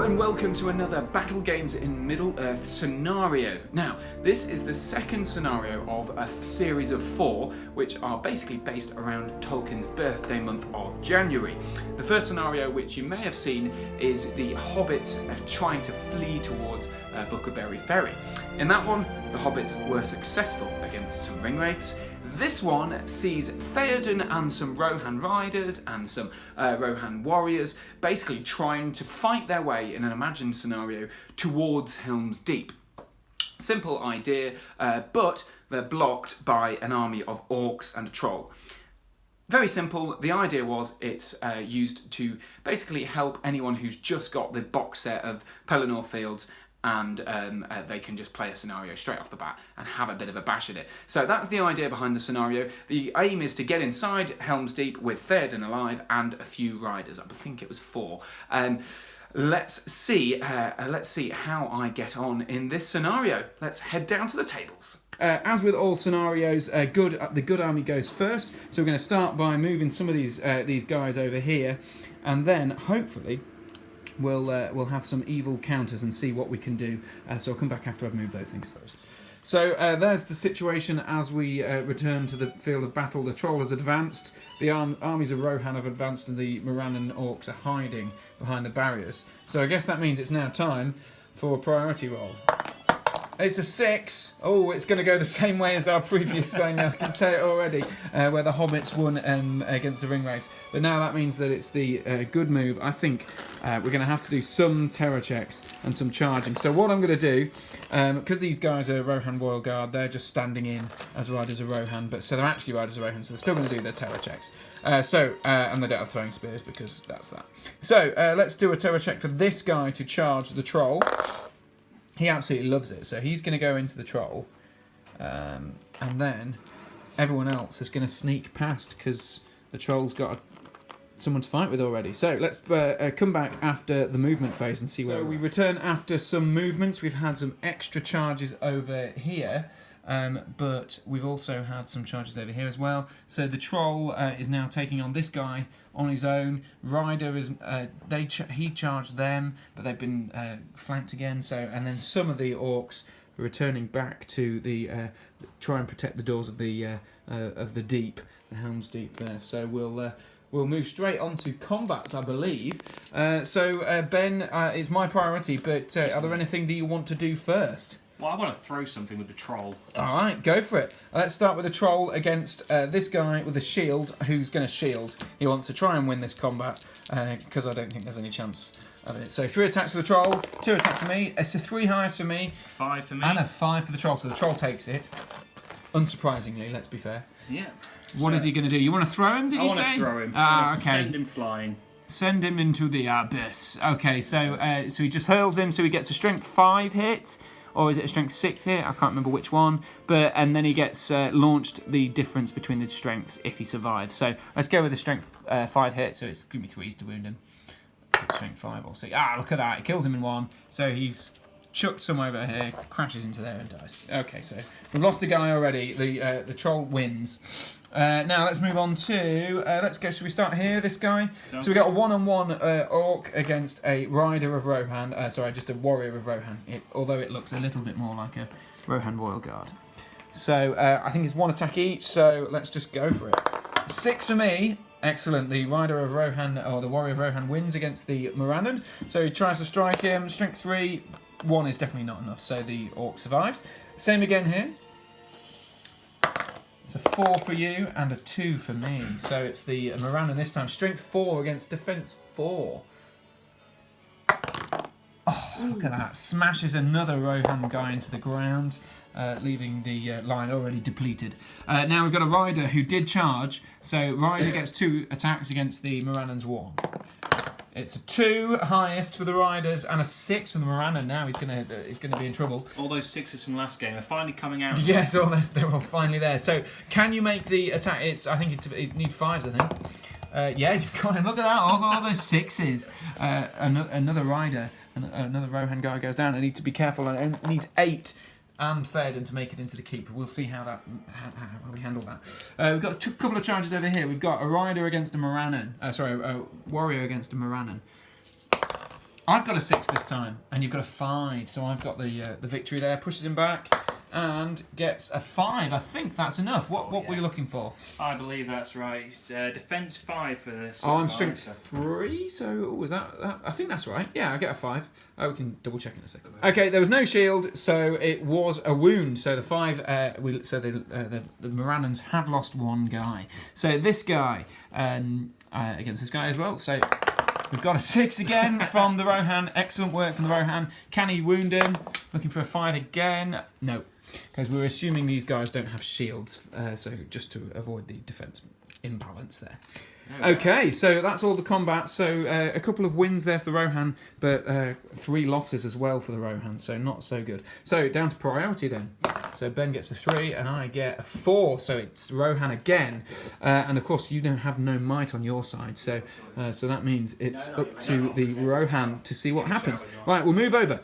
and welcome to another Battle Games in Middle-earth scenario. Now, this is the second scenario of a series of 4, which are basically based around Tolkien's birthday month of January. The first scenario, which you may have seen, is the hobbits trying to flee towards Buckerberry Ferry. In that one, the hobbits were successful against some ringwraiths. This one sees Theoden and some Rohan riders and some Rohan warriors basically trying to fight their way in an imagined scenario towards Helm's Deep. Simple idea, but they're blocked by an army of orcs and a troll. Very simple. The idea was it's used to basically help anyone who's just got the box set of Pelennor Fields, and they can just play a scenario straight off the bat and have a bit of a bash at it. So that's the idea behind the scenario. The aim is to get inside Helm's Deep with Theoden alive and a few riders. I think it was 4. Let's see how I get on in this scenario. Let's head down to the tables. As with all scenarios, the good army goes first. So we're going to start by moving some of these guys over here, and then hopefully we'll have some evil counters and see what we can do. So I'll come back after I've moved those things. So there's the situation as we return to the field of battle. The troll has advanced, the armies of Rohan have advanced, and the Morannon orcs are hiding behind the barriers. So I guess that means it's now time for a priority roll. It's a 6. Oh, it's going to go the same way as our previous game. I can say it already, where the hobbits won against the ringwraiths. But now that means that it's the good move. I think we're going to have to do some terror checks and some charging. So what I'm going to do, because these guys are Rohan Royal Guard, they're just standing in as riders of Rohan, so they're actually riders of Rohan, so they're still going to do their terror checks. And they don't have throwing spears because that's that. So let's do a terror check for this guy to charge the troll. He absolutely loves it, so he's going to go into the troll, and then everyone else is going to sneak past because the troll's got someone to fight with already. So let's come back after the movement phase and see where we return after some movements. We've had some extra charges over here, but we've also had some charges over here as well. So the troll is now taking on this guy on his own. Ryder is he charged them, but they've been flanked again. And then some of the orcs are returning back to the try and protect the doors of the deep, the Helm's Deep there. So we'll move straight on to combats, I believe. Ben, it's my priority, but are there anything that you want to do first? Well, I want to throw something with the troll. All right, go for it. Let's start with the troll against this guy with a shield, who's going to shield. He wants to try and win this combat, because I don't think there's any chance of it. So 3 attacks for the troll, 2 attacks for me. It's a 3 highest for me. 5 for me. And a 5 for the troll, so the troll takes it. Unsurprisingly, let's be fair. Yeah. What is he going to do? You want to throw him, did you say? I want to throw him. Okay. Send him flying. Send him into the abyss. Okay, so he just hurls him, so he gets a strength 5 hit. Or is it a strength 6 hit? I can't remember which one. And then he gets launched the difference between the strengths if he survives. So let's go with the strength 5 hit. So it's going to be 3s to wound him. Strength 5 or 6. Look at that. It kills him in 1. So he's chucked some over here, crashes into there and dies. Okay, so we've lost a guy already. The troll wins. Now let's move on to, let's go, should we start here, this guy? So we got a 1-on-1 orc against a rider of Rohan, just a warrior of Rohan, although it looks a little bit more like a Rohan Royal Guard. So I think it's 1 attack each, so let's just go for it. 6 for me. Excellent, the rider of Rohan, or the warrior of Rohan, wins against the Morannon. So he tries to strike him, strength 3, 1 is definitely not enough, so the orc survives. Same again here. It's a 4 for you and a 2 for me. So it's the Morannon this time. Strength 4 against defense 4. Oh, look at that. Smashes another Rohan guy into the ground, leaving the line already depleted. Now we've got a rider who did charge. So rider gets 2 attacks against the Morannon's 1. It's a 2 highest for the riders and a 6 for the Morannon. Now he's gonna be in trouble. All those 6s from last game are finally coming out. Yes, they're all finally there. So can you make the attack? I think it needs 5s. I think. Yeah, you've got him. Look at that. All those 6s. Another rider, another Rohan guy goes down. I need to be careful. I need 8 and Theoden to make it into the keep. We'll see how we handle that. We've got a couple of charges over here. We've got a rider against a Morannon. A warrior against a Morannon. I've got a 6 this time, and you've got a 5, so I've got the victory there. Pushes him back, and gets a 5. I think that's enough. What were you looking for? I believe that's right. Defense 5 for this. Oh, I'm strength 3, so was that? I think that's right. Yeah, I get a 5. Oh, we can double check in a second. Okay, there was no shield, so it was a wound. So the 5, the Morannons have lost one guy. So this guy against this guy as well. So we've got a 6 again from the Rohan. Excellent work from the Rohan. Can he wound him? Looking for a 5 again. No, because we're assuming these guys don't have shields. So just to avoid the defense imbalance there. Okay, so that's all the combat. So a couple of wins there for the Rohan, but 3 losses as well for the Rohan, so not so good. So down to priority then. So Ben gets a 3 and I get a 4, so it's Rohan again. And of course you don't have no might on your side, so that means it's up to the Rohan to see what happens. Right, we'll move over.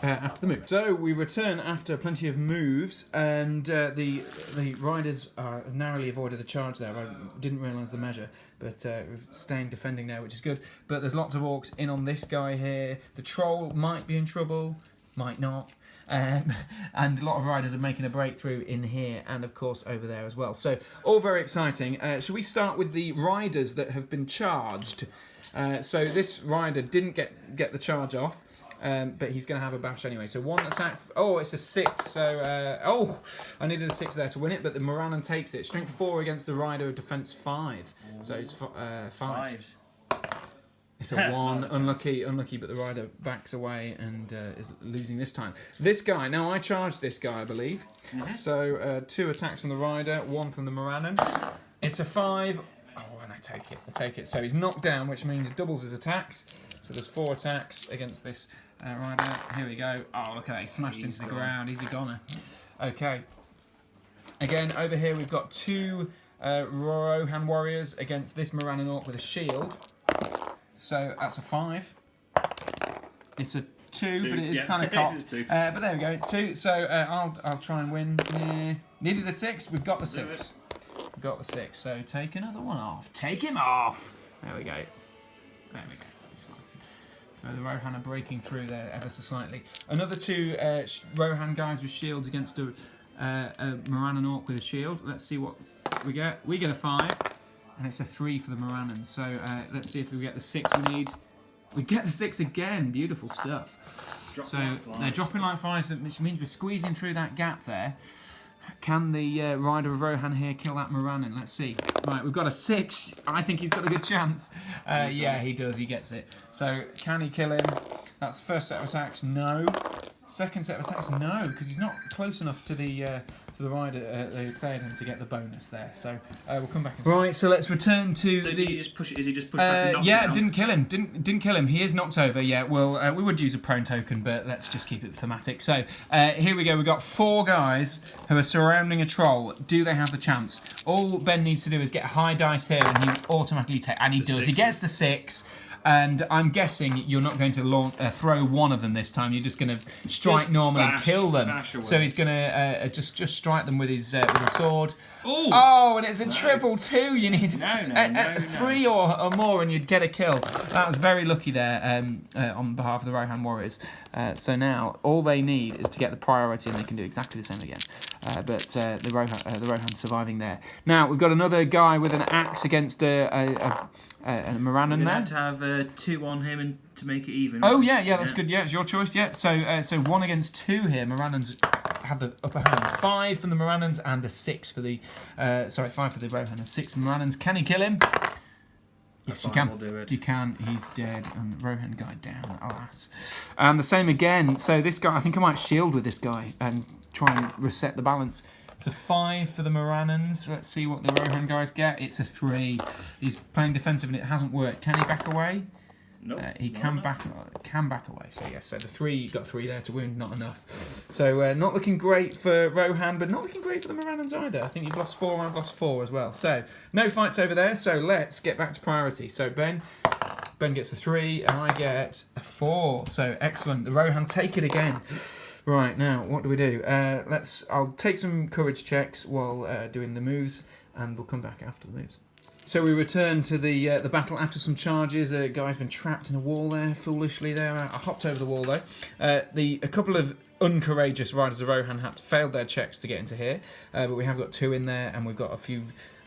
After the move. So we return after plenty of moves, and the riders have narrowly avoided a charge there. I didn't realise the measure, but we've staying defending there, which is good. But there's lots of orcs in on this guy here. The troll might be in trouble, might not. And a lot of riders are making a breakthrough in here, and of course over there as well. So all very exciting. Shall we start with the riders that have been charged? So this rider didn't get the charge off. But he's going to have a bash anyway. So 1 attack. Oh, it's a 6. So, I needed a 6 there to win it, but the Morannon takes it. Strength 4 against the rider, defense 5. So it's 5s. It's a 1. Unlucky, but the rider backs away and is losing this time. This guy, now I charged this guy, I believe. So 2 attacks from the rider, 1 from the Morannon. It's a 5. Oh, and I take it. So he's knocked down, which means doubles his attacks. So there's 4 attacks against this rider. Here we go. Oh, look at that. He smashed into the ground. He's a goner. Okay. Again, over here we've got 2 Rohan warriors against this Morannon orc with a shield. So that's a 5. It's a 2, but it is kind of cocked. But there we go. 2. So I'll try and win. Needed the 6. We've got the 6. We've got the 6. So take another one off. Take him off. There we go. There we go. So the Rohan are breaking through there ever so slightly. Another 2 Rohan guys with shields against a Morannon orc with a shield. Let's see what we get. We get a 5, and it's a 3 for the Morannons. So let's see if we get the 6 we need. We get the 6 again. Beautiful stuff. They're dropping like flies, which means we're squeezing through that gap there. Can the rider of Rohan here kill that Morannon? Let's see. Right, we've got a 6. I think he's got a good chance. Yeah, he does. He gets it. So, can he kill him? That's the first set of attacks. No. Second set of attacks. No, because he's not close enough to the rider, the Theoden, to get the bonus there. So, we'll come back and see. Right, so let's return to so did he just push it? Is he just pushed back and knocked him down? Didn't kill him. Didn't kill him. He is knocked over. Yeah, well, we would use a prone token, but let's just keep it thematic. So, here we go. We've got 4 guys who are surrounding a troll. Do they have the chance? All Ben needs to do is get a high dice here, and he automatically takes. And he does. 6. He gets the 6. And I'm guessing you're not going to throw one of them this time. You're just going to strike normally and kill them. So he's going to just strike them with his sword. Ooh. Oh, and it's a triple 2. You need 3 or more, and you'd get a kill. That was very lucky there on behalf of the Rohan warriors. So now all they need is to get the priority, and they can do exactly the same again. But the Rohan surviving there. Now we've got another guy with an axe against a Morannon there. To have 2 on him and to make it even. Oh yeah, that's good. Yeah, it's your choice. Yeah, so 1 against 2 here. Morannons have the upper hand. 5 from the Morannons and a 6 for the 5 for the Rohan and 6 for the Morannons. Can he kill him? Yes, you can. You can. He's dead. And Rohan guy down, alas. And the same again. So this guy, I think I might shield with this guy and try and reset the balance. It's a 5 for the Morannons. Let's see what the Rohan guys get. It's a 3. He's playing defensive and it hasn't worked. Can he back away? Nope. He can back away. So yes, so the 3 got 3 there to wound, not enough. So not looking great for Rohan, but not looking great for the Morannons either. I think you've lost 4 and I've lost 4 as well. So no fights over there. So let's get back to priority. So Ben gets a 3 and I get a 4. So excellent. The Rohan take it again. Right, now, what do we do? I'll take some courage checks while doing the moves, and we'll come back after the moves. So we return to the battle after some charges. A guy's been trapped in a wall there, foolishly there. I hopped over the wall though. A couple of uncourageous riders of Rohan had failed their checks to get into here, but we have got 2 in there, and we've got a few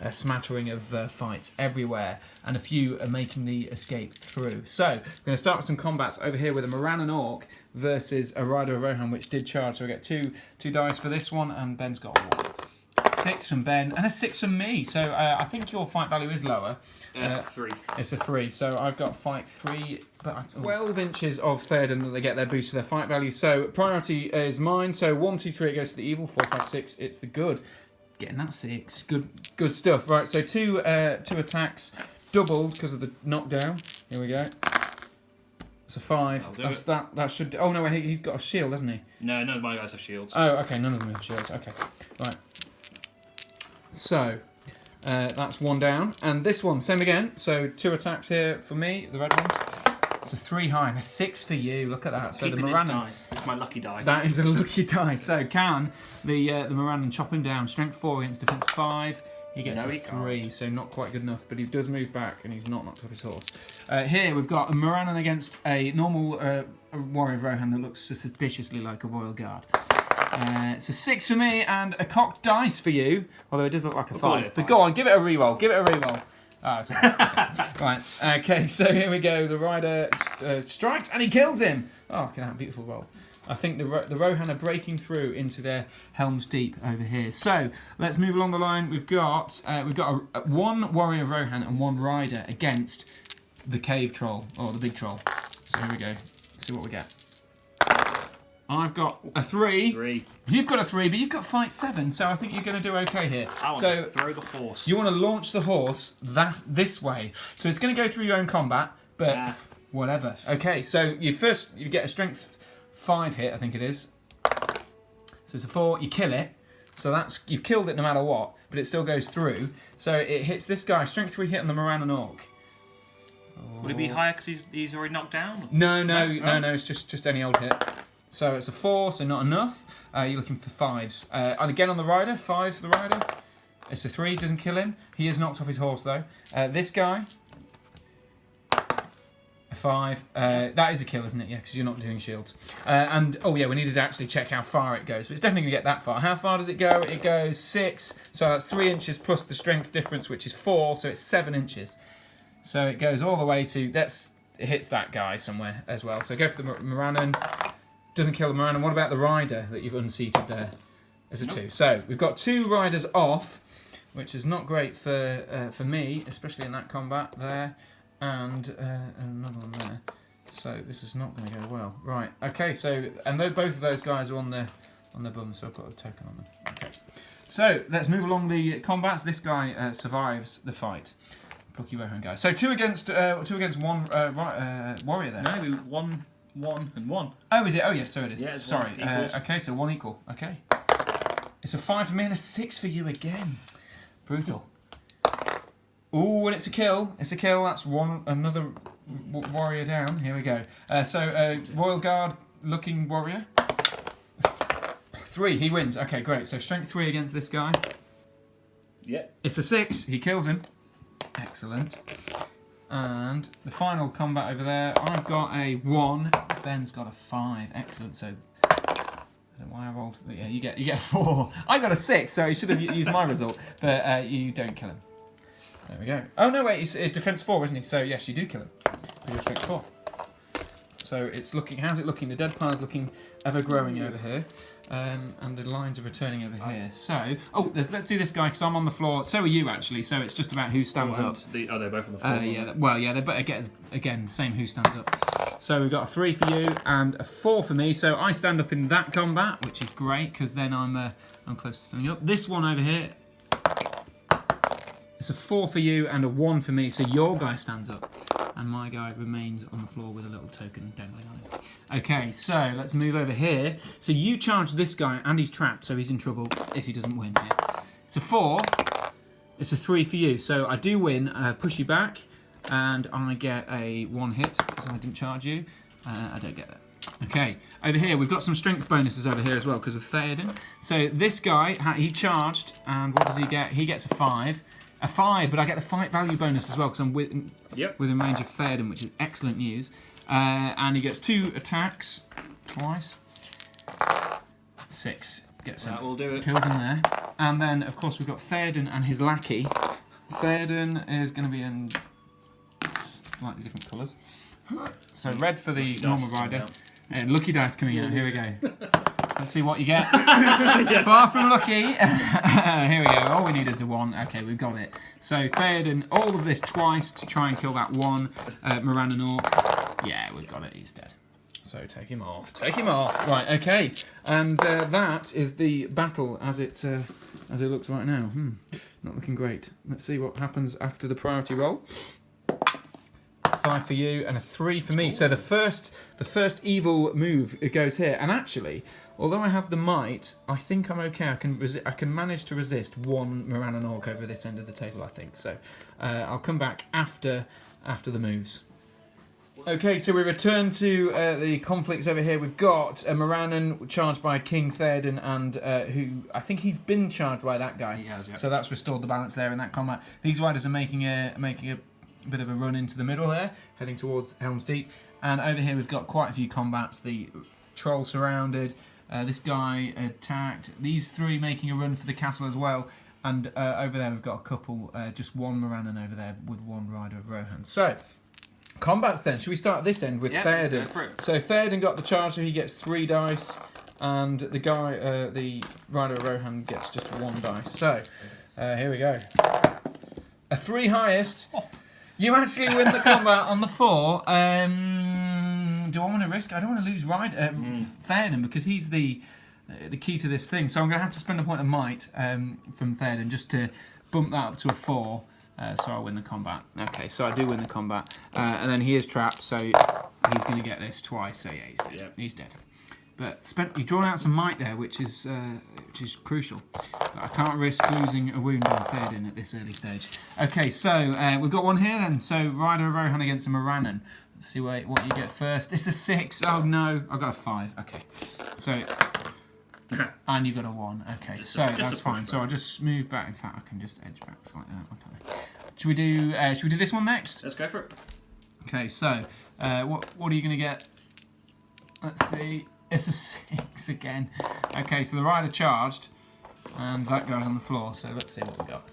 smattering of fights everywhere, and a few are making the escape through. So we're going to start with some combats over here with a Morannon Orc versus a rider of Rohan, which did charge. So we get two dice for this one, and Ben's got a 1. 6 from Ben and a 6 from me. So I think your fight value is lower. 3. It's a 3. So I've got fight 3, but 12 inches of Theoden that they get their boost to their fight value. So priority is mine. So 1, 2, 3 it goes to the evil. 4, 5, 6 it's the good. Getting that 6. Good stuff. Right. So two attacks doubled because of the knockdown. Here we go. It's a 5. That should. Oh no, he's got a shield, hasn't he? No, none of my guys have shields. Oh, okay. None of them have shields. Okay. Right. So, that's 1 down. And this one, same again. So 2 attacks here for me, the red ones. It's a 3 high and a 6 for you. Look at that. So Keeping the Morannon. It's my lucky die. That is a lucky die. So can the Morannon chop him down? Strength 4 against defense 5. He gets a 3, so not quite good enough. But he does move back, and he's not knocked off his horse. Here we've got a Morannon against a normal warrior of Rohan that looks suspiciously like a royal guard. It's a 6 for me and a cocked dice for you, although it does look like a 5. But go on, give it a reroll. Give it a reroll. Ah, it's okay. Right. Okay, so here we go. The rider strikes and he kills him. Oh, look at that beautiful roll. I think the Rohan are breaking through into their Helm's Deep over here. So let's move along the line. We've got 1 warrior of Rohan and 1 rider against the cave troll or the big troll. So here we go. Let's see what we get. I've got a 3. You've got a 3, but you've got fight 7, so I think you're going to do okay here. I want to throw the horse. You want to launch the horse this way. So it's going to go through your own combat, but whatever. Okay, so you get a strength 5 hit, I think it is. So it's a 4, you kill it. So you've killed it no matter what, but it still goes through. So it hits this guy, strength 3 hit on the Morannon Orc. Would it be higher because he's already knocked down? No, it's just any old hit. So it's a 4, so not enough. You're looking for 5s. Again on the rider, 5 for the rider. It's a 3, doesn't kill him. He is knocked off his horse though. This guy, a 5. That is a kill, isn't it? Yeah, because you're not doing shields. And oh yeah, we needed to actually check how far it goes. But it's definitely going to get that far. How far does it go? It goes 6. So that's 3 inches plus the strength difference, which is 4. So it's 7 inches. So it goes all the way to it hits that guy somewhere as well. So go for the Morannon. Doesn't kill the Morannon. What about the rider that you've unseated there? As a 2. So we've got 2 riders off, which is not great for me, especially in that combat there, and another one there. So this is not going to go well. Right. Okay. So both of those guys are on their bum, so I've got a token on them. Okay. So let's move along the combats. This guy survives the fight. Plucky Rohan guy. So 2 against 1 warrior there. No, 1 and 1. Oh, is it? Oh, yes, so it is. Yeah, it's sorry. 1 equals. Okay, so 1 equal. Okay. It's a 5 for me and a 6 for you again. Brutal. Ooh, and it's a kill. It's a kill. That's another warrior down. Here we go. Royal Guard looking warrior. 3, he wins. Okay, great. So strength 3 against this guy. Yep. It's a 6. He kills him. Excellent. And the final combat over there, I've got a 1. Ben's got a 5. Excellent. So I don't know why I rolled. But yeah, you get a 4. I got a 6, so he should have used my result. But you don't kill him. There we go. Oh no, wait, he's defense 4, isn't he? So yes, you do kill him. So you're strength 4. So it's looking. How's it looking? The dead pile's looking ever growing over here, and the lines are returning over here. So let's do this guy because I'm on the floor. So are you actually. So it's just about who stands up. They're both on the floor. Yeah. They better again same who stands up. So we've got a 3 for you and a 4 for me. So I stand up in that combat, which is great because then I'm close to standing up. This one over here. It's a 4 for you and a 1 for me. So your guy stands up. And my guy remains on the floor with a little token dangling on him. Okay, so let's move over here. So you charge this guy, and he's trapped, so he's in trouble if he doesn't win here. It's a 4. It's a 3 for you. So I do win, push you back, and I get a 1 hit, because I didn't charge you. I don't get that. Okay, over here, we've got some strength bonuses over here as well, because of Theoden. So this guy, he charged, and what does he get? He gets a 5. A 5, but I get the fight value bonus as well because I'm within range of Theoden, which is excellent news. And he gets 2 attacks twice. 6. Gets that will do it. Kills him there. And then, of course, we've got Theoden and his lackey. Theoden is going to be in slightly different colours. So red for the normal rider. And lucky dice coming out. Here we go. Let's see what you get. Far from lucky. Here we go. All we need is a 1. Okay, we've got it. So Theoden, all of this twice to try and kill that one Morannon Orc. Yeah, we've got it. He's dead. So take him off. Take him off. Right. Okay. And that is the battle as it looks right now. Not looking great. Let's see what happens after the priority roll. 5 for you and a 3 for me. Ooh. So the first evil move goes here. And actually, although I have the might, I think I'm okay. I can manage to resist 1 Morannon Orc over this end of the table, I think. So I'll come back after the moves. Okay, so we return to the conflicts over here. We've got a Morannon charged by King Theoden, and who I think he's been charged by that guy. He has, yeah. So that's restored the balance there in that combat. These riders are making a bit of a run into the middle there, heading towards Helm's Deep. And over here we've got quite a few combats. The troll surrounded. This guy attacked. These 3 making a run for the castle as well. And over there we've got a couple, just 1 Morannon over there with 1 rider of Rohan. So, combats then. Should we start at this end with Theoden? Let's go for it. So Theoden got the charge, so he gets 3 dice. And the guy, the rider of Rohan gets just 1 dice. So, here we go. A 3 highest. Oh. You actually win the combat on the 4. Do I want to risk? I don't want to lose Theoden because he's the key to this thing. So I'm going to have to spend a point of might from Theoden just to bump that up to a 4. So I win the combat. Okay, so I do win the combat. And then he is trapped, so he's going to get this twice. So yeah, he's dead. Yep. He's dead. But you've drawn out some might there, which is crucial. But I can't risk losing a wound on Theoden at this early stage. Okay, so we've got one here then. So Rider of Rohan against a Morannon. Let's see what you get first. It's a 6. Oh no, I got a 5. Okay, so and you got a 1. Okay, so that's fine. So I'll just move back. In fact, I can just edge back like that. Okay. Should we do this one next? Let's go for it. Okay, so what are you going to get? Let's see. It's a 6 again. Okay, so the rider charged, and that goes on the floor. So let's see what we got.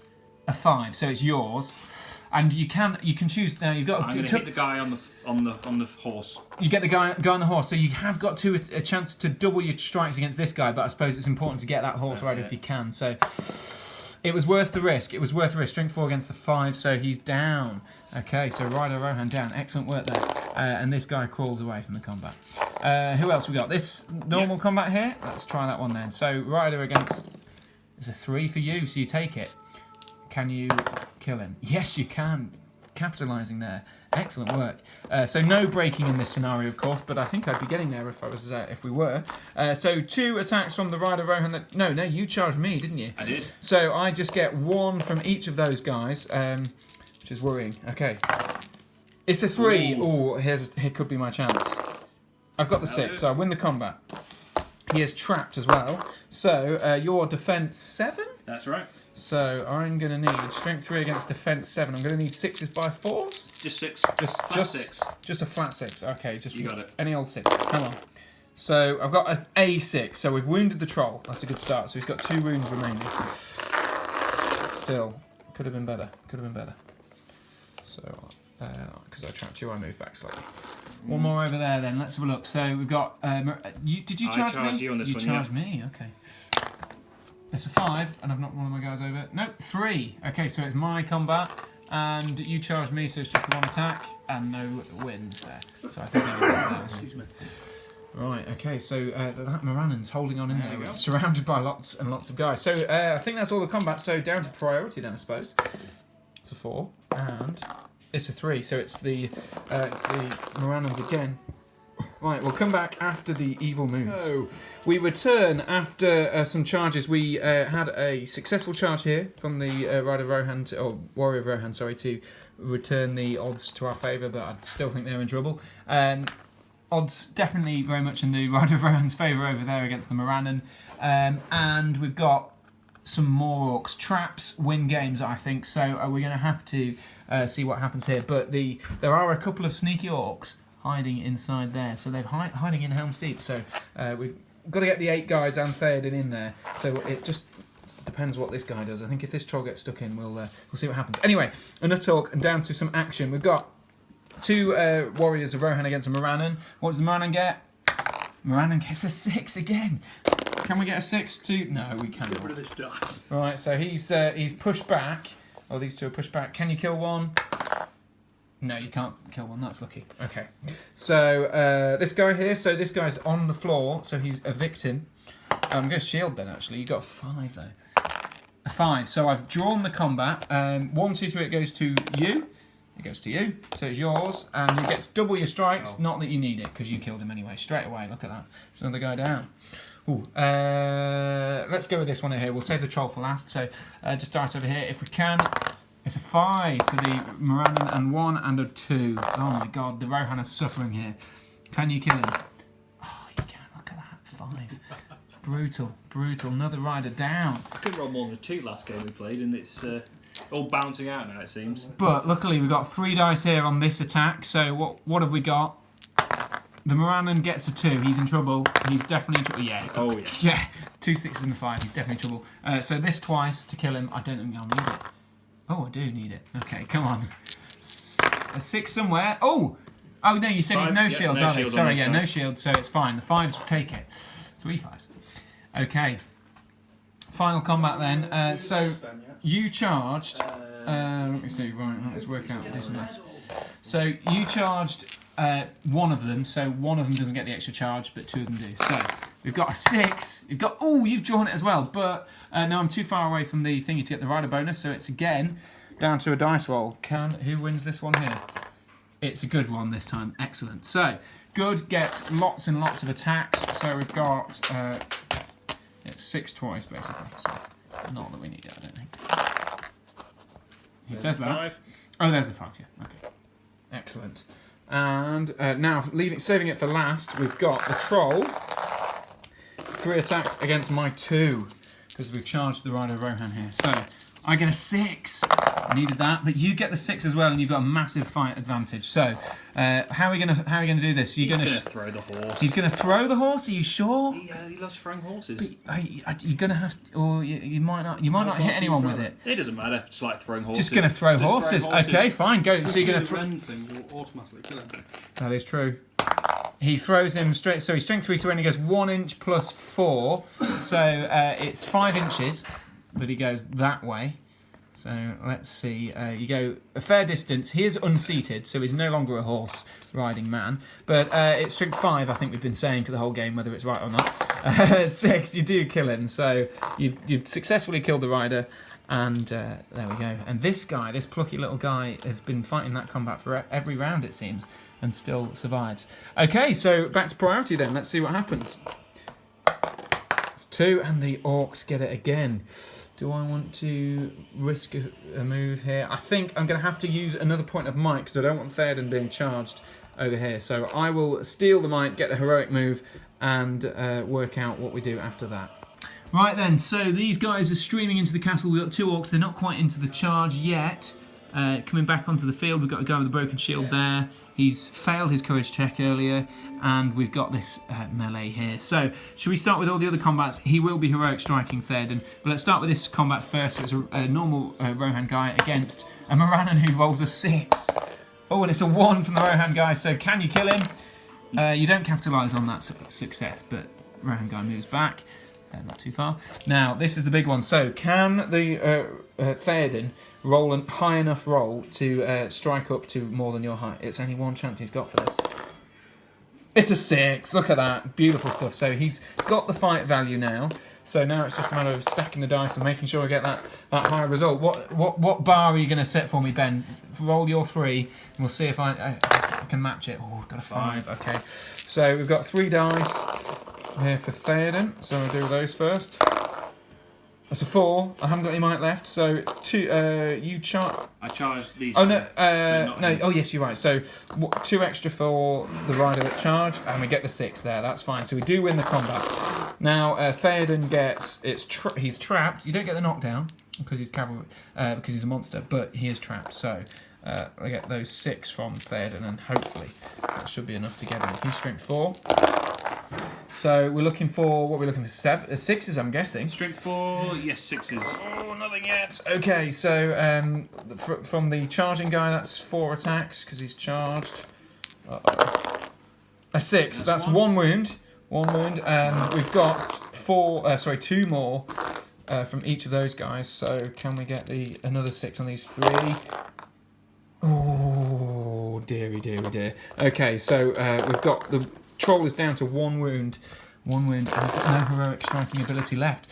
A 5. So it's yours, and you can choose. Now you've got. I'm going to hit the guy on the horse. You get the guy on the horse. So you have got a chance to double your strikes against this guy. But I suppose it's important to get that horse right if you can. So it was worth the risk. It was worth the risk. Strength 4 against the 5. So he's down. Okay, so Rider Rohan down. Excellent work there. And this guy crawls away from the combat. Who else we got? This normal combat here. Let's try that one then. So Rider against. It's a 3 for you, so you take it. Can you kill him? Yes, you can. Capitalising there. Excellent work. So no breaking in this scenario, of course, but I think I'd be getting there if we were. So 2 attacks from the Rider Rohan. No, you charged me, didn't you? I did. So I just get 1 from each of those guys, which is worrying. Okay. It's a 3. Oh, here could be my chance. I've got the 6, so I win the combat. He is trapped as well. So your defense 7? That's right. So I'm going to need strength 3 against defense 7. I'm going to need 6s by 4s. Just 6. Just 6. Just a flat 6. Okay, just you got it. Any old 6. Come on. So I've got an A6. So we've wounded the troll. That's a good start. So he's got 2 wounds remaining. Still, could have been better. So because I trapped you, I move back slightly. One more over there then. Let's have a look. So we've got. Did you charge me? I charged you on this one. You charged me. Okay. It's a 5, and I've knocked one of my guys over. No, 3. Okay, so it's my combat, and you charged me, so it's just 1 attack, and no wins there. So I think I win that one. Excuse me. Right, okay, so that Morannon's holding on in there, surrounded by lots and lots of guys. So I think that's all the combat, so down to priority then, I suppose. It's a 4, and it's a 3, so it's the Morannons again. Right, we'll come back after the evil moves. So, we return after some charges. We had a successful charge here from the Rider of Rohan, or Warrior of Rohan, sorry, to return the odds to our favour, but I still think they're in trouble. Odds definitely very much in the Rider of Rohan's favour over there against the Morannon. And we've got some more orcs. Traps win games, I think. So we're going to have to see what happens here. But there are a couple of sneaky orcs hiding inside there. So they're hiding in Helm's Deep. So we've got to get the 8 guys and Theoden in there. So it just depends what this guy does. I think if this troll gets stuck in, we'll see what happens. Anyway, enough talk and down to some action. We've got 2 warriors of Rohan against a Morannon. What does the Morannon get? Morannon gets a 6 again. Can we get a 6 too? No, we cannot. Get rid of this die. Right, so he's pushed back. Oh, these 2 are pushed back. Can you kill one? No, you can't kill one. That's lucky. Okay. So this guy here. So this guy's on the floor. So he's a victim. I'm going to shield then. Actually, you got a 5 though. A 5. So I've drawn the combat. 1, 2, 3. It goes to you. It goes to you. So it's yours, and you get to double your strikes. Oh. Not that you need it because you killed him anyway. Straight away. Look at that. There's another guy down. Ooh, let's go with this one here. We'll save the troll for last. So just start over here if we can. It's a 5 for the Morannon and 1 and a 2. Oh my god, the Rohan are suffering here. Can you kill him? Oh, you can. Look at that. 5. Brutal, brutal. Another rider down. I could roll more than a 2 last game we played, and it's all bouncing out now, it seems. But luckily we've got 3 dice here on this attack. So what have we got? The Morannon gets a 2. He's in trouble. He's definitely in trouble. Yeah. Oh, yeah. Yeah. 2 6s and a 5. He's definitely in trouble. So this twice to kill him. I don't think I'll need it. Oh, I do need it. Okay, come on. A 6 somewhere. Oh! Oh, no, you said he's no shields, are they? Sorry, yeah, no shields, so it's fine. The 5s will take it. 3 5s. Okay. Final combat then. So you charged... let me see. Right, let's work out this and that. So you charged... 1 of them, so 1 of them doesn't get the extra charge, but 2 of them do. So we've got a 6. You've got you've drawn it as well, but now I'm too far away from the thingy to get the rider bonus, so it's again down to a dice roll. Who wins this one here? It's a good one this time. Excellent. So good gets lots and lots of attacks. So we've got it's 6 twice basically. So not that we need it, I don't think. He says that. 5. Oh, there's the 5. Yeah. Okay. Excellent. And now, saving it for last, we've got the troll. 3 attacks against my 2, because we've charged the rider of Rohan here. So I get a 6. Needed that, but you get the 6 as well, and you've got a massive fight advantage. So how are we gonna do this? He's gonna throw the horse. He's gonna throw the horse. Are you sure? He loves throwing horses. You're gonna have, or you might not. You might not hit anyone with it. It doesn't matter. Just like throwing horses. Just gonna throw horses. Okay, fine. Go. So you're gonna throw. Thing will automatically kill him. That is true. He throws him straight. So he's strength 3. So when he goes 1 inch plus 4, so it's 5 inches that he goes that way. So let's see. You go a fair distance. He is unseated, so he's no longer a horse-riding man. But it's strength 5. I think we've been saying for the whole game, whether it's right or not. 6. You do kill him. So you've successfully killed the rider. And there we go. And this guy, this plucky little guy, has been fighting that combat for every round, it seems, and still survives. Okay, so back to priority then. Let's see what happens. It's 2, and the orcs get it again. Do I want to risk a move here? I think I'm going to have to use another point of might, because I don't want Theoden being charged over here. So I will steal the might, get a heroic move, and work out what we do after that. Right then, so these guys are streaming into the castle. We've got 2 orcs. They're not quite into the charge yet. Coming back onto the field, we've got a guy with a broken shield there. He's failed his courage check earlier, and we've got this melee here. So, should we start with all the other combats? He will be heroic striking Theoden, but let's start with this combat first. So it's a normal Rohan guy against a Morannon who rolls a 6. Oh, and it's a 1 from the Rohan guy, so can you kill him? You don't capitalise on that success, but Rohan guy moves back. Not too far. Now, this is the big one. So, can the Theoden roll a high enough roll to strike up to more than your height? It's only 1 chance he's got for this. It's a 6. Look at that. Beautiful stuff. So, he's got the fight value now. So, now it's just a matter of stacking the dice and making sure I get that high result. What bar are you going to set for me, Ben? Roll your 3, and we'll see if I can match it. Oh, I've got a 5. Okay. So, we've got 3 dice here for Theoden, so we'll do those first. That's a 4. I haven't got any might left, so it's 2. You charge. I charged these. Oh two, no! not No. him. Oh yes, you're right. So 2 extra for the rider that charged, and we get the 6 there. That's fine. So we do win the combat. Now Theoden gets he's trapped. You don't get the knockdown because he's cavalry, because he's a monster, but he is trapped. So I get those 6 from Theoden, and hopefully that should be enough to get him. He's strength 4. So we're looking for what we're looking for 6s, I'm guessing. Strength 4, yes, 6s. Oh, nothing yet. Okay, so from the charging guy, that's 4 attacks because he's charged. A 6. That's 1 wound. 1 wound, and we've got 2 more from each of those guys. So can we get another 6 on these 3? Oh, dearie. Okay, so we've got the troll is down to 1 wound. 1 wound, and we've got no heroic striking ability left.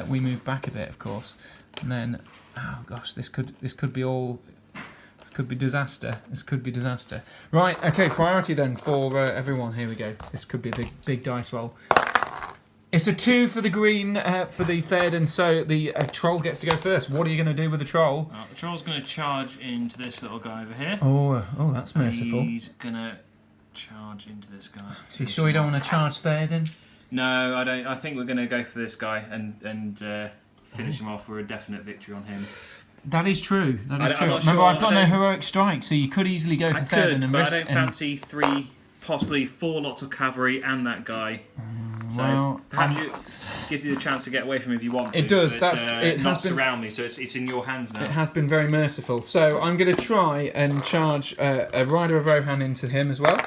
We move back a bit, of course, and then oh gosh, this could be all. This could be disaster. Right, okay. Priority then for everyone. Here we go. This could be a big dice roll. It's a 2 for the green for the Theoden, so the troll gets to go first. What are you going to do with the troll? Well, the troll's going to charge into this little guy over here. Oh, that's merciful. He's going to charge into this guy. So you sure you don't want to charge Theoden? No, I don't. I think we're going to go for this guy and finish him off with a definite victory on him. That is true. I'm True. not Remember, sure, I've got no heroic strike, so you could easily go for I Theoden could, and but risk. I don't fancy 3, possibly 4 lots of cavalry and that guy. So well, perhaps it gives you the chance to get away from him if you want to. It does. But, It not has been. surround me, so it's in your hands now. It has been very merciful. So I'm going to try and charge a Rider of Rohan into him as well.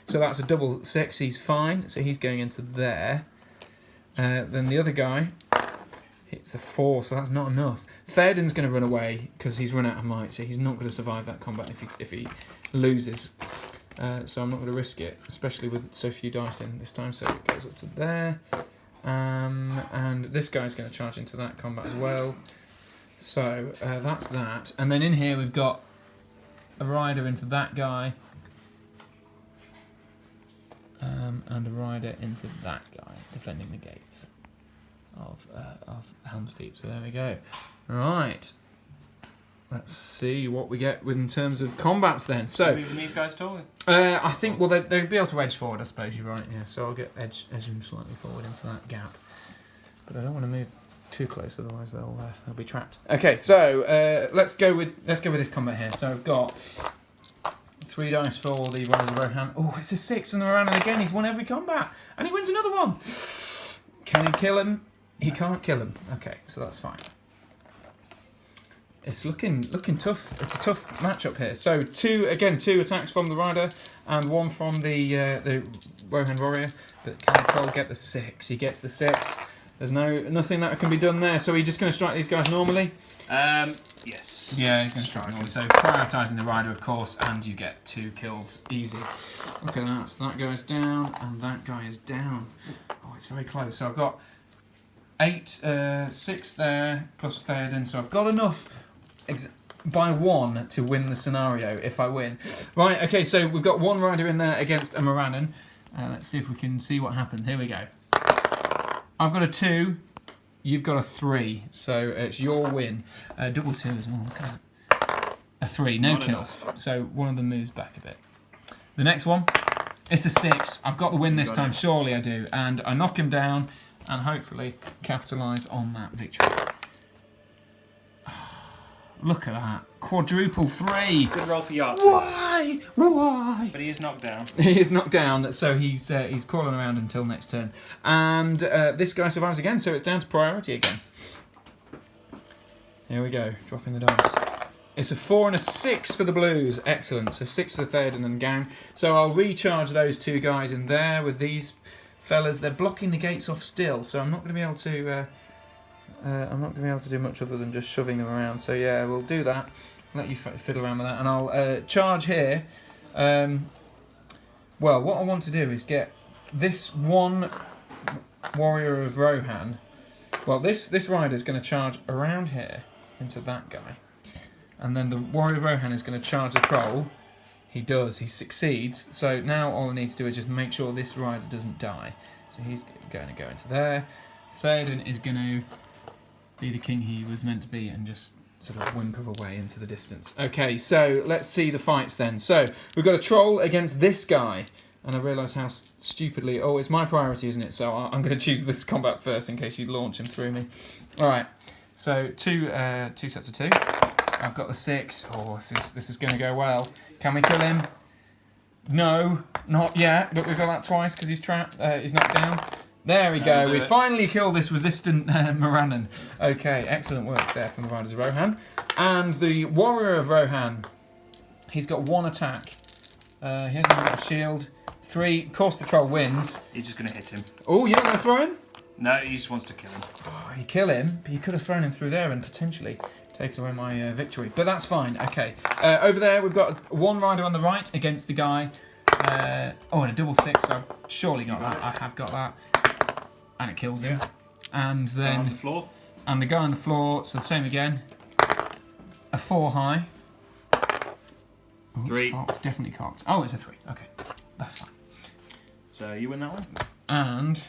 So that's a double 6. He's fine. So he's going into there. Then the other guy hits a 4, so that's not enough. Theoden's going to run away because he's run out of might, so he's not going to survive that combat if he loses. So I'm not going to risk it, especially with so few dice in this time. So it goes up to there. And this guy's going to charge into that combat as well. So that's that. And then in here we've got a rider into that guy. And a rider into that guy, defending the gates of Helm's Deep. So there we go. Right. Let's see what we get in terms of combats then. So Moving these guys totally. I think they'd be able to edge forward. I suppose you're right. Yeah. So I'll get edge them slightly forward into that gap. But I don't want to move too close, otherwise they'll be trapped. Okay. So let's go with this combat here. So I've got 3 dice for the Rider of Rohan. Oh, it's a 6 from the Rohan, and again he's won every combat, and he wins another one. Can he kill him? He can't kill him. Okay, so that's fine. It's looking tough. It's a tough matchup here. So 2 attacks from the Rider and 1 from the Rohan warrior. But can the troll get the 6? He gets the 6. There's nothing that can be done there. So we're just going to strike these guys normally. Yes. Yeah, he's going to strike normally. So prioritising the Rider, of course, and you get 2 kills easy. Look at that. So that guy's down, and that guy is down. Oh, it's very close. So I've got 6 there plus Theoden. So I've got enough by 1 to win the scenario if I win. Right. Okay. So we've got 1 Rider in there against a Morannon. Let's see if we can see what happens. Here we go. I've got a 2. You've got a 3, so it's your win. Double 2 as well. Look at that. A 3, no kills. So one of them moves back a bit. The next one, it's a 6. I've got the win this time. Surely I do, and I knock him down, and hopefully capitalise on that victory. Look at that. Quadruple 3. Good roll for Yark. Why? But he is knocked down. He is knocked down, so he's crawling around until next turn. And this guy survives again, so it's down to priority again. Here we go, dropping the dice. It's a 4 and a 6 for the Blues. Excellent. So 6 for the Theoden and gang. So I'll recharge those 2 guys in there with these fellas. They're blocking the gates off still, so I'm not going to be able to... do much other than just shoving them around. So yeah, we'll do that. Let you fiddle around with that, and I'll charge here. Well, what I want to do is get this 1 warrior of Rohan. Well, this rider's going to charge around here into that guy, and then the warrior of Rohan is going to charge the troll. He does. He succeeds. So now all I need to do is just make sure this rider doesn't die. So he's going to go into there. Theoden is going to be the king he was meant to be and just sort of whimper away into the distance. Okay, so let's see the fights then. So we've got a troll against this guy, and I realise how stupidly... Oh, it's my priority, isn't it? So I'm going to choose this combat first in case you launch him through me. All right, so two sets of 2. I've got the 6. Oh, this is going to go well. Can we kill him? No, not yet, but we've got that twice because he's trapped. He's knocked down. There we go. We finally killed this resistant Morannon. Okay, excellent work there from the Riders of Rohan. And the Warrior of Rohan, he's got 1 attack. He hasn't got a shield. 3. Of course, the troll wins. You're just going to hit him. Oh, you're not going to throw him? No, he just wants to kill him. Oh, you kill him, but you could have thrown him through there and potentially taken away my victory. But that's fine. Okay. Over there, we've got 1 rider on the right against the guy. Oh, and a double 6. So I've surely got that. I have got that. And it kills him. And then... On the floor. And the guy on the floor, so the same again. A 4 high. Oh, 3. Cocked, definitely cocked. Oh, it's a 3. Okay, that's fine. So you win that one? And...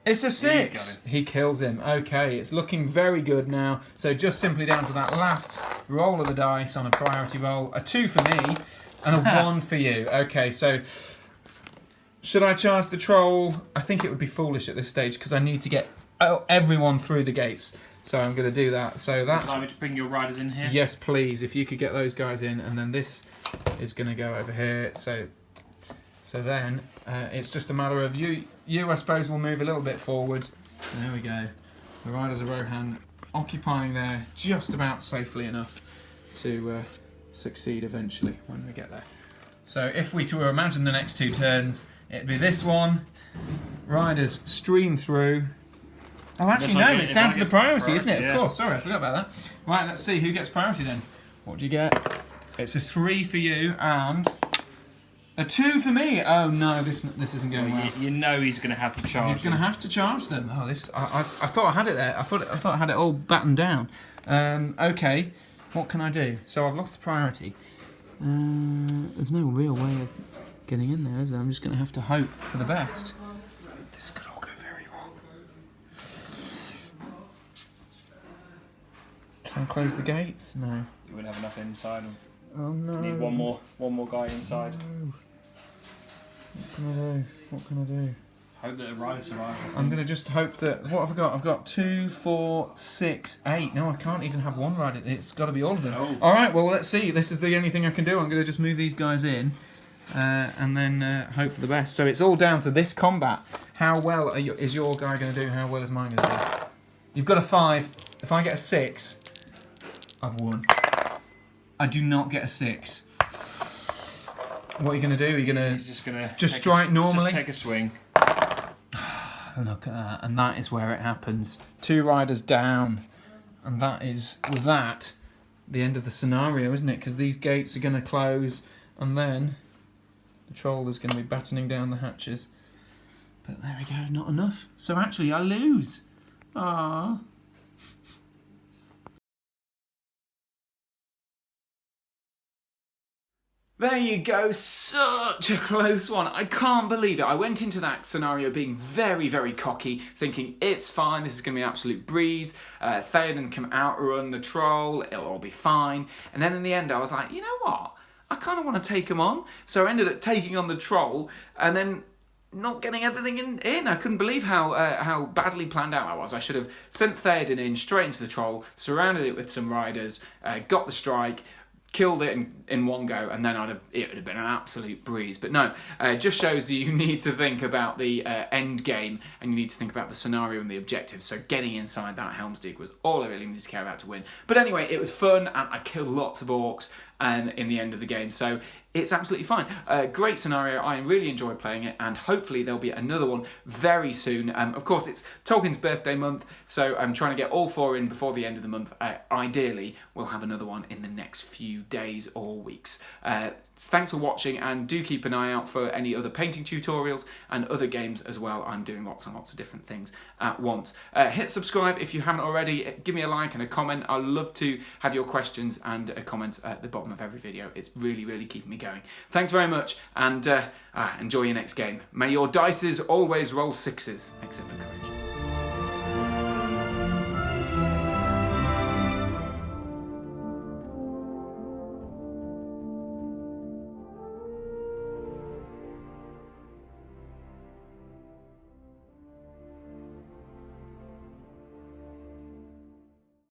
It's a 6. He kills him. Okay, it's looking very good now. So just simply down to that last roll of the dice on a priority roll. A 2 for me and a 1 for you. Okay, so... Should I charge the troll? I think it would be foolish at this stage because I need to get everyone through the gates. So I'm going to do that. So that's... Would you like me to bring your riders in here? Yes, please. If you could get those guys in. And then this is going to go over here. So then it's just a matter of you, I suppose, will move a little bit forward. There we go. The Riders of Rohan occupying there just about safely enough to succeed eventually when we get there. So if we to imagine the next 2 turns... It'd be this one. Riders stream through. Oh, actually, no, it's down to the priority, isn't it? Yeah. Of course, sorry, I forgot about that. Right, let's see who gets priority then. What do you get? It's a 3 for you and a 2 for me. Oh no, this isn't going well. You know he's going to have to charge. He's going to have to charge them. Oh, this I thought I had it there. I thought I had it all battened down. Okay, what can I do? So I've lost the priority. There's no real way of getting in there, is there? I'm just going to have to hope for the best. This could all go very wrong. Can I close the gates? No. You wouldn't have enough inside. Oh no. You need one more guy inside. No. What can I do? Hope that a rider survives. I'm going to just hope that... What have I got? I've got 2, 4, 6, 8. No, I can't even have 1 rider. It's got to be all of them. Oh. All right, well, let's see. This is the only thing I can do. I'm going to just move these guys in and then hope for the best. So it's all down to this combat. How well is your guy going to do? How well is mine going to do? You've got a 5. If I get a 6, I've won. I do not get a 6. What are you going to do? Are you going He's just going to... just strike normally? Just take a swing. Look at that, and that is where it happens. 2 riders down, and that is, with that, the end of the scenario, isn't it? Because these gates are going to close, and then the troll is going to be battening down the hatches. But there we go, not enough. So actually, I lose. Ah. There you go, such a close one. I can't believe it. I went into that scenario being very, very cocky, thinking it's fine, this is going to be an absolute breeze. Theoden can outrun the troll, it'll all be fine. And then in the end I was like, you know what? I kind of want to take him on. So I ended up taking on the troll and then not getting everything in. I couldn't believe how badly planned out I was. I should have sent Theoden in straight into the troll, surrounded it with some riders, got the strike, killed it in one go, and then it would have been an absolute breeze. But no, it just shows that you need to think about the end game, and you need to think about the scenario and the objectives. So getting inside that Helm's Deep was all I really needed to care about to win. But anyway, it was fun, and I killed lots of orcs in the end of the game, so it's absolutely fine. Great scenario. I really enjoyed playing it, and hopefully there'll be another one very soon. Of course, it's Tolkien's birthday month, so I'm trying to get all 4 in before the end of the month. Ideally, we'll have another one in the next few days or weeks. Thanks for watching, and do keep an eye out for any other painting tutorials and other games as well. I'm doing lots and lots of different things at once. Hit subscribe if you haven't already. Give me a like and a comment. I'd love to have your questions and comments at the bottom of every video. It's really, really keeping me going. Thanks very much, and enjoy your next game. May your dices always roll 6s, except for courage.